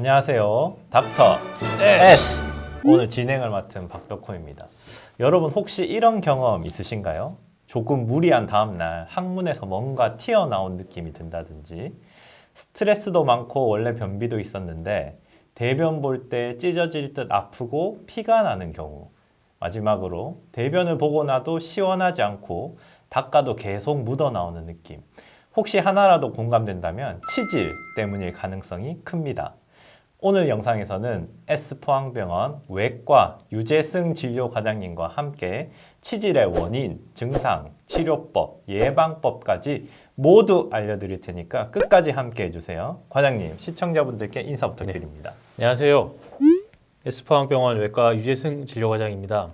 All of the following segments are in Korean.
안녕하세요. 닥터 S. 오늘 진행을 맡은 박덕호입니다. 여러분 혹시 이런 경험 있으신가요? 조금 무리한 다음날 항문에서 뭔가 튀어나온 느낌이 든다든지, 스트레스도 많고 원래 변비도 있었는데 대변 볼 때 찢어질 듯 아프고 피가 나는 경우, 마지막으로 대변을 보고 나도 시원하지 않고 닦아도 계속 묻어나오는 느낌. 혹시 하나라도 공감된다면 치질 때문일 가능성이 큽니다. 오늘 영상에서는 S포항병원 외과 유재승 진료과장님과 함께 치질의 원인, 증상, 치료법, 예방법까지 모두 알려드릴 테니까 끝까지 함께 해주세요. 과장님, 시청자분들께 인사 부탁드립니다. 안녕하세요. S포항병원 외과 유재승 진료과장입니다.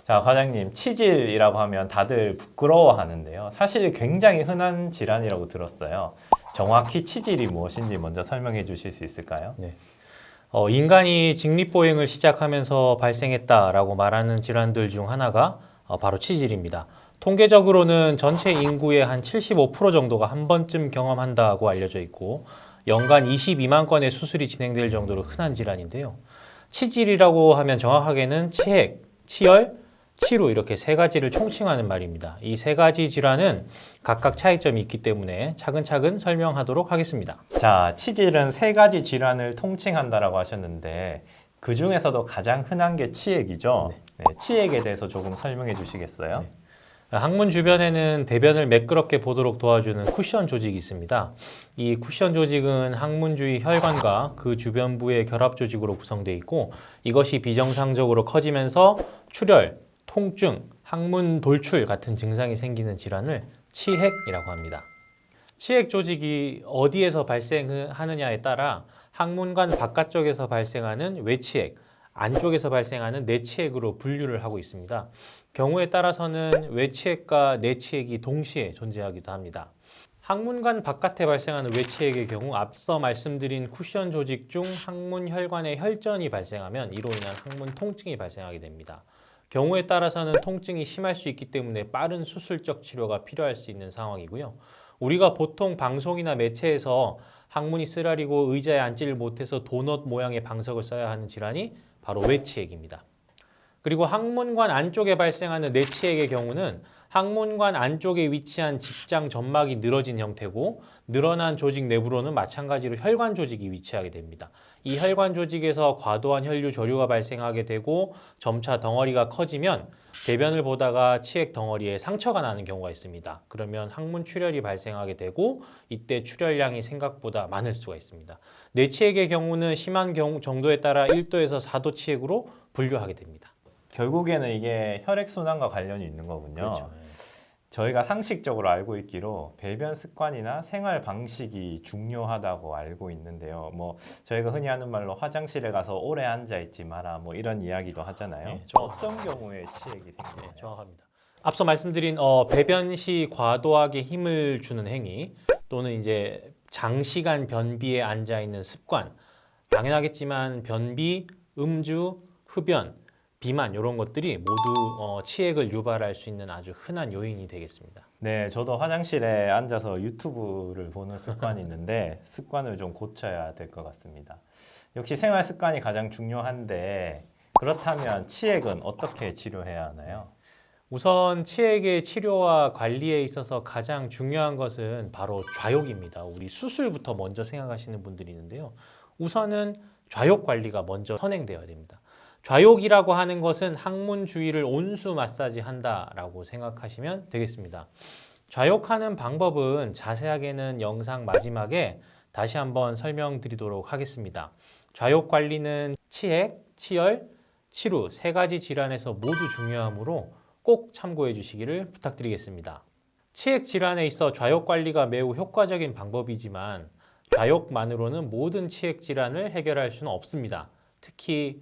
자, 과장님, 치질이라고 하면 다들 부끄러워하는데요. 사실 굉장히 흔한 질환이라고 들었어요. 정확히 치질이 무엇인지 먼저 설명해 주실 수 있을까요? 네. 인간이 직립보행을 시작하면서 발생했다라고 말하는 질환들 중 하나가 바로 치질입니다. 통계적으로는 전체 인구의 한 75% 정도가 한 번쯤 경험한다고 알려져 있고 연간 22만 건의 수술이 진행될 정도로 흔한 질환인데요. 치질이라고 하면 정확하게는 치핵, 치열, 치루 이렇게 세 가지를 총칭하는 말입니다. 이 세 가지 질환은 각각 차이점이 있기 때문에 차근차근 설명하도록 하겠습니다. 자, 치질은 세 가지 질환을 통칭한다라고 하셨는데 그 중에서도 가장 흔한 게 치액이죠. 네, 치액에 대해서 조금 설명해 주시겠어요? 네. 항문 주변에는 대변을 매끄럽게 보도록 도와주는 쿠션 조직이 있습니다. 이 쿠션 조직은 항문 주위 혈관과 그 주변부의 결합 조직으로 구성되어 있고 이것이 비정상적으로 커지면서 출혈, 통증, 항문 돌출 같은 증상이 생기는 질환을 치핵이라고 합니다. 치핵 조직이 어디에서 발생하느냐에 따라 항문관 바깥쪽에서 발생하는 외치핵, 안쪽에서 발생하는 내치핵으로 분류를 하고 있습니다. 경우에 따라서는 외치핵과 내치핵이 동시에 존재하기도 합니다. 항문관 바깥에 발생하는 외치핵의 경우 앞서 말씀드린 쿠션 조직 중 항문 혈관의 혈전이 발생하면 이로 인한 항문 통증이 발생하게 됩니다. 경우에 따라서는 통증이 심할 수 있기 때문에 빠른 수술적 치료가 필요할 수 있는 상황이고요. 우리가 보통 방송이나 매체에서 항문이 쓰라리고 의자에 앉지를 못해서 도넛 모양의 방석을 써야 하는 질환이 바로 외치핵입니다. 그리고 항문관 안쪽에 발생하는 내치핵의 경우는 항문관 안쪽에 위치한 직장 점막이 늘어진 형태고 늘어난 조직 내부로는 마찬가지로 혈관 조직이 위치하게 됩니다. 이 혈관 조직에서 과도한 혈류 조류가 발생하게 되고 점차 덩어리가 커지면 대변을 보다가 치핵 덩어리에 상처가 나는 경우가 있습니다. 그러면 항문 출혈이 발생하게 되고 이때 출혈량이 생각보다 많을 수가 있습니다. 내치핵의 경우는 심한 정도에 따라 1도에서 4도 치핵으로 분류하게 됩니다. 결국에는 이게 혈액순환과 관련이 있는 거군요. 그렇죠. 저희가 상식적으로 알고 있기로 배변 습관이나 생활 방식이 중요하다고 알고 있는데요. 뭐 저희가 흔히 하는 말로 화장실에 가서 오래 앉아 있지 마라 뭐 이런 이야기도 하잖아요. 네, 어떤 경우에 치액이 생기나요? 네, 정확합니다. 앞서 말씀드린 배변 시 과도하게 힘을 주는 행위 또는 이제 장시간 변비에 앉아 있는 습관, 당연하겠지만 변비, 음주, 흡연, 비만 이런 것들이 모두 치액을 유발할 수 있는 아주 흔한 요인이 되겠습니다. 네, 저도 화장실에 앉아서 유튜브를 보는 습관이 있는데 습관을 좀 고쳐야 될 것 같습니다. 역시 생활 습관이 가장 중요한데 그렇다면 치액은 어떻게 치료해야 하나요? 우선 치액의 치료와 관리에 있어서 가장 중요한 것은 바로 좌욕입니다. 우리 수술부터 먼저 생각하시는 분들이 있는데요. 우선은 좌욕 관리가 먼저 선행되어야 됩니다. 좌욕이라고 하는 것은 항문 주위를 온수 마사지 한다라고 생각하시면 되겠습니다. 좌욕하는 방법은 자세하게는 영상 마지막에 다시 한번 설명드리도록 하겠습니다. 좌욕 관리는 치핵, 치열, 치루 세 가지 질환에서 모두 중요하므로 꼭 참고해 주시기를 부탁드리겠습니다. 치핵 질환에 있어 좌욕 관리가 매우 효과적인 방법이지만 좌욕만으로는 모든 치핵 질환을 해결할 수는 없습니다. 특히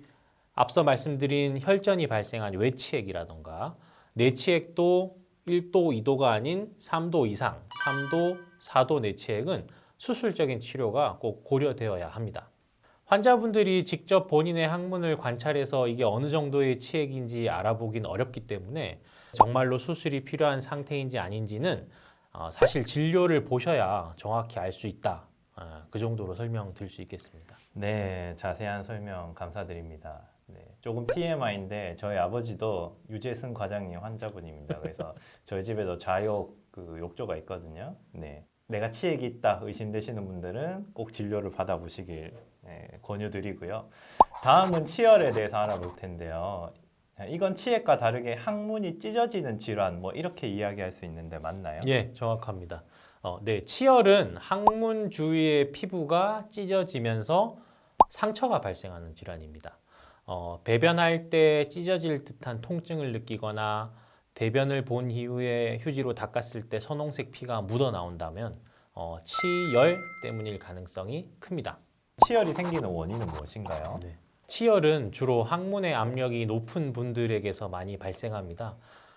앞서 말씀드린 혈전이 발생한 외치핵이라던가 내치핵도 1도, 2도가 아닌 3도 이상, 3도, 4도 내치핵은 수술적인 치료가 꼭 고려되어야 합니다. 환자분들이 직접 본인의 항문을 관찰해서 이게 어느 정도의 치핵인지 알아보긴 어렵기 때문에 정말로 수술이 필요한 상태인지 아닌지는 사실 진료를 보셔야 정확히 알 수 있다 그 정도로 설명드릴 수 있겠습니다. 네, 자세한 설명 감사드립니다. 네, 조금 TMI인데 저희 아버지도 유재승 과장님 환자분입니다. 그래서 저희 집에도 좌욕 그 욕조가 있거든요. 네, 내가 치액이 있다 의심되시는 분들은 꼭 진료를 받아보시길 권유드리고요. 다음은 치열에 대해서 알아볼 텐데요. 이건 치액과 다르게 항문이 찢어지는 질환 뭐 이렇게 이야기할 수 있는데 맞나요? 예, 정확합니다. 네, 치열은 항문 주위의 피부가 찢어지면서 상처가 발생하는 질환입니다. 배변할 때 찢어질 듯한 통증을 느끼거나 대변을 본 이후에 휴지로 닦았을 때 선홍색 피가 묻어 나온다면 치열 때문일 가능성이 큽니다. 치열이 생기는 원인은 무엇인가요? 네. 치열은 주로 항문의 압력이 높은 분들에게서 많이 발생합니다.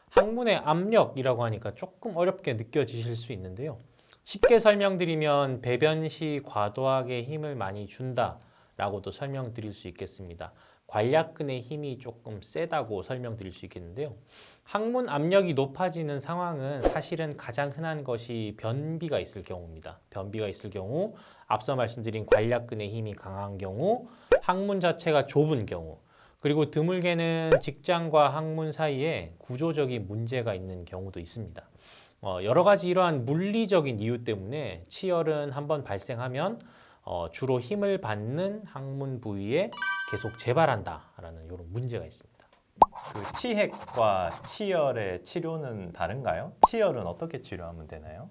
항문의 압력이라고 하니까 조금 어렵게 느껴지실 수 있는데요. 쉽게 설명드리면 배변 시 과도하게 힘을 많이 준다라고도 설명드릴 수 있겠습니다. 관략근의 힘이 조금 세다고 설명드릴 수 있겠는데요. 항문 압력이 높아지는 상황은 사실은 가장 흔한 것이 변비가 있을 경우입니다. 변비가 있을 경우, 앞서 말씀드린 관략근의 힘이 강한 경우, 항문 자체가 좁은 경우, 그리고 드물게는 직장과 항문 사이에 구조적인 문제가 있는 경우도 있습니다. 여러 가지 이러한 물리적인 이유 때문에 치열은 한번 발생하면 주로 힘을 받는 항문 부위에 계속 재발한다라는 이런 문제가 있습니다. 그 치핵과 치열의 치료는 다른가요? 치열은 어떻게 치료하면 되나요?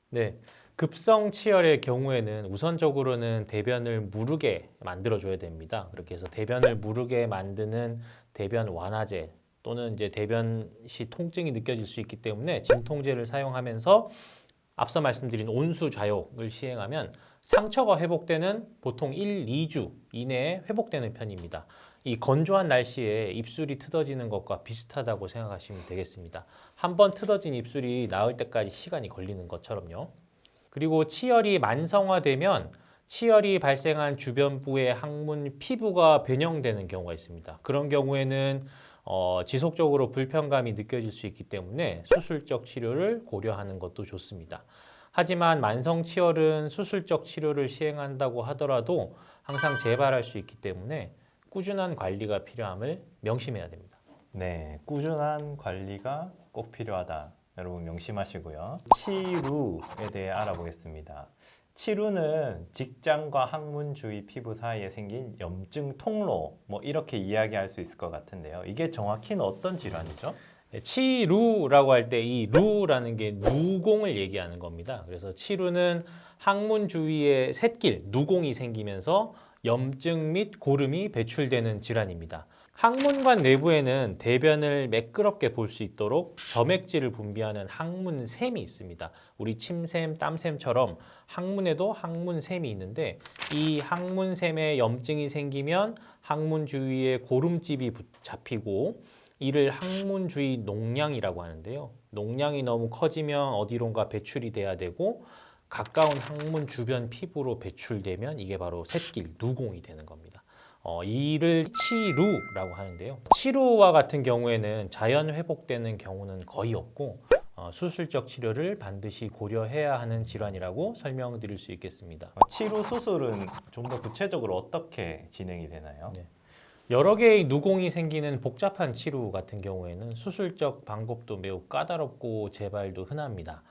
네, 급성 치열의 경우에는 우선적으로는 대변을 무르게 만들어줘야 됩니다. 그렇게 해서 대변을 무르게 만드는 대변 완화제 또는 이제 대변 시 통증이 느껴질 수 있기 때문에 진통제를 사용하면서 앞서 말씀드린 온수 좌욕을 시행하면 상처가 회복되는 보통 1, 2주 이내에 회복되는 편입니다. 이 건조한 날씨에 입술이 트어지는 것과 비슷하다고 생각하시면 되겠습니다. 한번 트어진 입술이 나을 때까지 시간이 걸리는 것처럼요. 그리고 치열이 만성화되면 치열이 발생한 주변부의 항문 피부가 변형되는 경우가 있습니다. 그런 경우에는 지속적으로 불편감이 느껴질 수 있기 때문에 수술적 치료를 고려하는 것도 좋습니다. 하지만 만성 치열은 수술적 치료를 시행한다고 하더라도 항상 재발할 수 있기 때문에 꾸준한 관리가 필요함을 명심해야 됩니다. 네, 꾸준한 관리가 꼭 필요하다. 여러분 명심하시고요. 치루에 대해 알아보겠습니다. 치루는 직장과 항문 주위 피부 사이에 생긴 염증 통로 뭐 이렇게 이야기할 수 있을 것 같은데요. 이게 정확히는 어떤 질환이죠? 치루라고 할 때 이 루라는 게 누공을 얘기하는 겁니다. 그래서 치루는 항문 주위에 샛길, 누공이 생기면서 염증 및 고름이 배출되는 질환입니다. 항문관 내부에는 대변을 매끄럽게 볼 수 있도록 점액질을 분비하는 항문샘이 있습니다. 우리 침샘, 땀샘처럼 항문에도 항문샘이 있는데 이 항문샘에 염증이 생기면 항문 주위에 고름집이 잡히고 이를 항문 주위 농량이라고 하는데요. 농량이 너무 커지면 어디론가 배출이 돼야 되고 가까운 항문 주변 피부로 배출되면 이게 바로 샛길, 누공이 되는 겁니다. 이를 치루라고 하는데요. 치루와 같은 경우에는 자연 회복되는 경우는 거의 없고 수술적 치료를 반드시 고려해야 하는 질환이라고 설명드릴 수 있겠습니다. 치루 수술은 좀 더 구체적으로 어떻게 진행이 되나요? 네. 여러 개의 누공이 생기는 복잡한 치루 같은 경우에는 수술적 방법도 매우 까다롭고 재발도 흔합니다.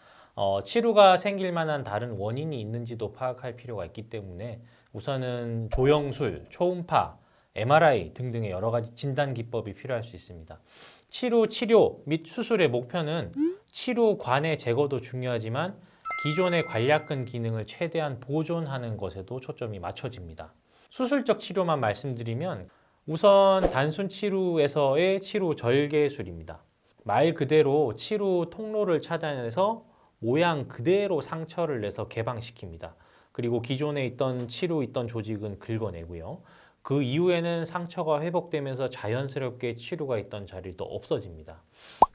치루가 생길 만한 다른 원인이 있는지도 파악할 필요가 있기 때문에 우선은 조영술, 초음파, MRI 등등의 여러 가지 진단 기법이 필요할 수 있습니다. 치루 치료 및 수술의 목표는 치루관의 제거도 중요하지만 기존의 관략근 기능을 최대한 보존하는 것에도 초점이 맞춰집니다. 수술적 치료만 말씀드리면 우선 단순 치루에서의 치루 절개술입니다. 말 그대로 치루 통로를 차단해서 모양 그대로 상처를 내서 개방시킵니다. 그리고 기존에 있던 치루 있던 조직은 긁어내고요. 그 이후에는 상처가 회복되면서 자연스럽게 치루가 있던 자리도 없어집니다.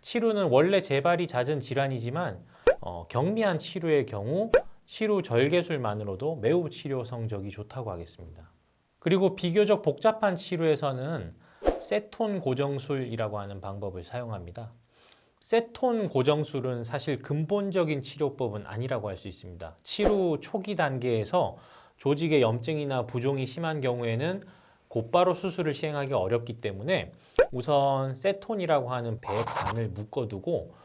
치루는 원래 재발이 잦은 질환이지만 경미한 치루의 경우 치루 절개술만으로도 매우 치료 성적이 좋다고 하겠습니다. 그리고 비교적 복잡한 치료에서는 세톤 고정술이라고 하는 방법을 사용합니다. 세톤 고정술은 사실 근본적인 치료법은 아니라고 할 수 있습니다. 치료 초기 단계에서 조직의 염증이나 부종이 심한 경우에는 곧바로 수술을 시행하기 어렵기 때문에 우선 세톤이라고 하는 배관을 묶어두고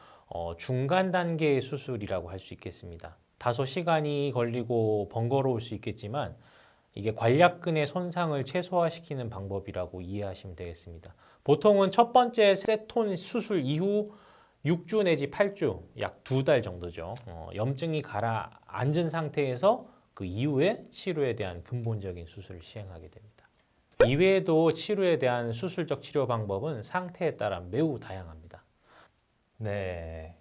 중간 단계의 수술이라고 할 수 있겠습니다. 다소 시간이 걸리고 번거로울 수 있겠지만 이게 관략근의 손상을 최소화시키는 방법이라고 이해하시면 되겠습니다. 보통은 첫 번째 세톤 수술 이후 6주 내지 8주, 약 2달 정도죠. 염증이 가라앉은 상태에서 그 이후에 치료에 대한 근본적인 수술을 시행하게 됩니다. 이외에도 치료에 대한 수술적 치료 방법은 상태에 따라 매우 다양합니다. 네.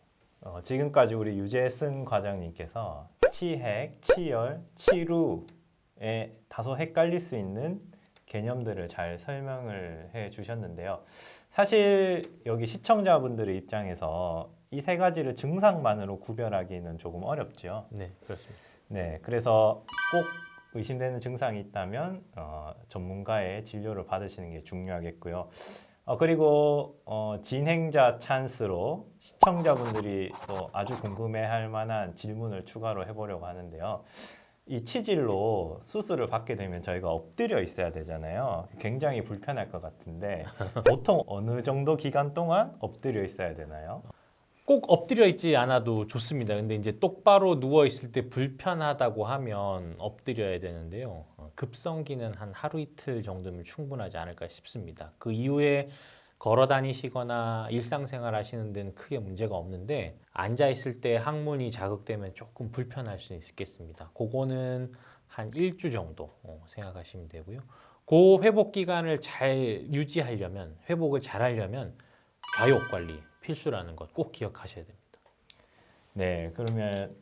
지금까지 우리 유재승 과장님께서 치핵, 치열, 치루에 다소 헷갈릴 수 있는 개념들을 잘 설명을 해 주셨는데요. 사실 여기 시청자분들의 입장에서 이 세 가지를 증상만으로 구별하기는 조금 어렵죠. 네, 그렇습니다. 네, 그래서 꼭 의심되는 증상이 있다면 전문가의 진료를 받으시는 게 중요하겠고요. 그리고 진행자 찬스로 시청자분들이 또 아주 궁금해할 만한 질문을 추가로 해보려고 하는데요. 이 치질로 수술을 받게 되면 저희가 엎드려 있어야 되잖아요. 굉장히 불편할 것 같은데 보통 어느 정도 기간 동안 엎드려 있어야 되나요? 꼭 엎드려 있지 않아도 좋습니다. 근데 이제 똑바로 누워 있을 때 불편하다고 하면 엎드려야 되는데요. 급성기는 한 하루 이틀 정도면 충분하지 않을까 싶습니다. 그 이후에 걸어 다니시거나 일상생활 하시는 데는 크게 문제가 없는데 앉아 있을 때 항문이 자극되면 조금 불편할 수 있겠습니다. 그거는 한 1주 정도 생각하시면 되고요. 그 회복 기간을 잘 유지하려면, 회복을 잘 하려면 좌욕 관리 필수라는 것 꼭 기억하셔야 됩니다. 네, 그러면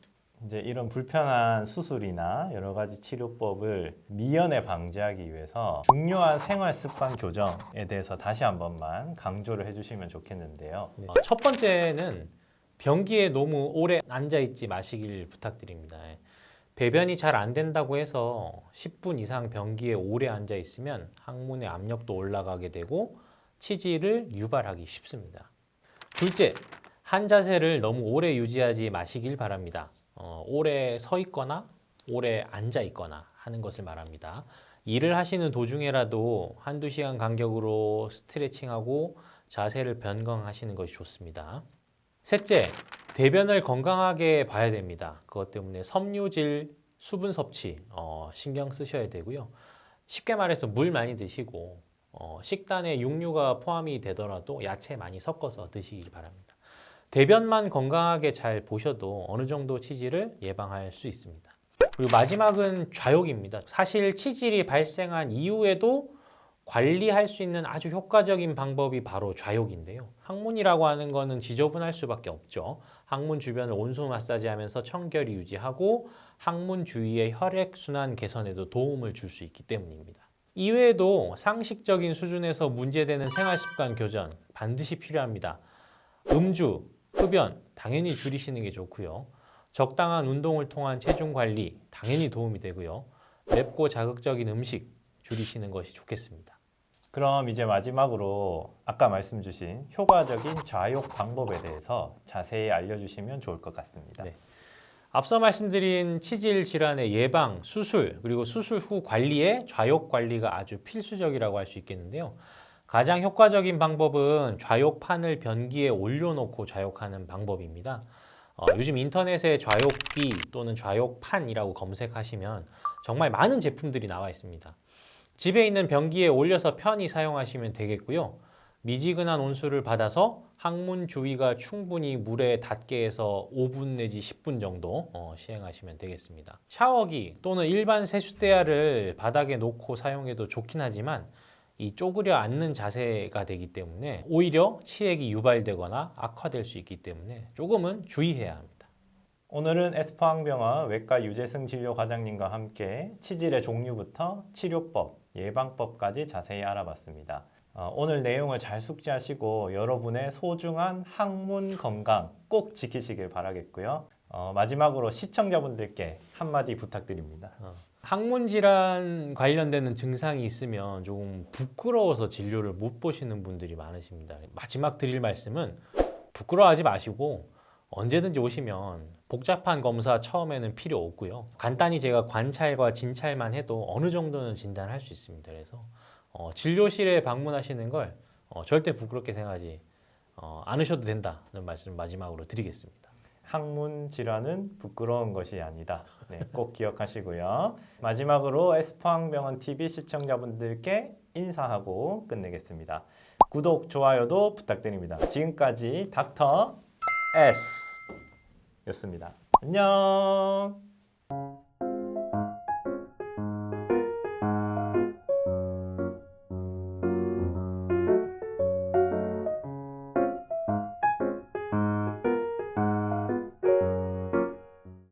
이제 이런 불편한 수술이나 여러 가지 치료법을 미연에 방지하기 위해서 중요한 생활 습관 교정에 대해서 다시 한 번만 강조를 해주시면 좋겠는데요. 네. 첫 번째는 변기에 너무 오래 앉아 있지 마시길 부탁드립니다. 배변이 잘 안 된다고 해서 10분 이상 변기에 오래 앉아 있으면 항문의 압력도 올라가게 되고 치질을 유발하기 쉽습니다. 둘째, 한 자세를 너무 오래 유지하지 마시길 바랍니다. 오래 서 있거나 오래 앉아 있거나 하는 것을 말합니다. 일을 하시는 도중에라도 한두 시간 간격으로 스트레칭하고 자세를 변경하시는 것이 좋습니다. 셋째, 대변을 건강하게 봐야 됩니다. 그것 때문에 섬유질, 수분 섭취 신경 쓰셔야 되고요. 쉽게 말해서 물 많이 드시고 식단에 육류가 포함이 되더라도 야채 많이 섞어서 드시길 바랍니다. 대변만 건강하게 잘 보셔도 어느 정도 치질을 예방할 수 있습니다. 그리고 마지막은 좌욕입니다. 사실 치질이 발생한 이후에도 관리할 수 있는 아주 효과적인 방법이 바로 좌욕인데요. 항문이라고 하는 거는 지저분할 수밖에 없죠. 항문 주변을 온수 마사지하면서 청결이 유지하고 항문 주위의 혈액순환 개선에도 도움을 줄 수 있기 때문입니다. 이외에도 상식적인 수준에서 문제되는 생활습관 교정 반드시 필요합니다. 음주, 흡연 당연히 줄이시는 게 좋고요. 적당한 운동을 통한 체중 관리 당연히 도움이 되고요. 맵고 자극적인 음식 줄이시는 것이 좋겠습니다. 그럼 이제 마지막으로 아까 말씀 주신 효과적인 좌욕 방법에 대해서 자세히 알려주시면 좋을 것 같습니다. 네. 앞서 말씀드린 치질 질환의 예방, 수술, 그리고 수술 후 관리에 좌욕 관리가 아주 필수적이라고 할 수 있겠는데요. 가장 효과적인 방법은 좌욕판을 변기에 올려놓고 좌욕하는 방법입니다. 요즘 인터넷에 좌욕기 또는 좌욕판이라고 검색하시면 정말 많은 제품들이 나와 있습니다. 집에 있는 변기에 올려서 편히 사용하시면 되겠고요. 미지근한 온수를 받아서 항문 주위가 충분히 물에 닿게 해서 5분 내지 10분 정도 시행하시면 되겠습니다. 샤워기 또는 일반 세숫대야를 바닥에 놓고 사용해도 좋긴 하지만 이 쪼그려 앉는 자세가 되기 때문에 오히려 치액이 유발되거나 악화될 수 있기 때문에 조금은 주의해야 합니다. 오늘은 에스포항병원 외과 유재승 진료과장님과 함께 치질의 종류부터 치료법, 예방법까지 자세히 알아봤습니다. 오늘 내용을 잘 숙지하시고 여러분의 소중한 항문 건강 꼭 지키시길 바라겠고요. 마지막으로 시청자분들께 한마디 부탁드립니다. 항문 질환 관련되는 증상이 있으면 조금 부끄러워서 진료를 못 보시는 분들이 많으십니다. 마지막 드릴 말씀은 부끄러워하지 마시고 언제든지 오시면 복잡한 검사 처음에는 필요 없고요. 간단히 제가 관찰과 진찰만 해도 어느 정도는 진단할 수 있습니다. 그래서 진료실에 방문하시는 걸 절대 부끄럽게 생각하지 않으셔도 된다는 말씀 마지막으로 드리겠습니다. 항문 질환은 부끄러운 것이 아니다. 네, 꼭 기억하시고요. 마지막으로 S포항병원 TV 시청자분들께 인사하고 끝내겠습니다. 구독, 좋아요도 부탁드립니다. 지금까지 닥터 S 였습니다. 안녕.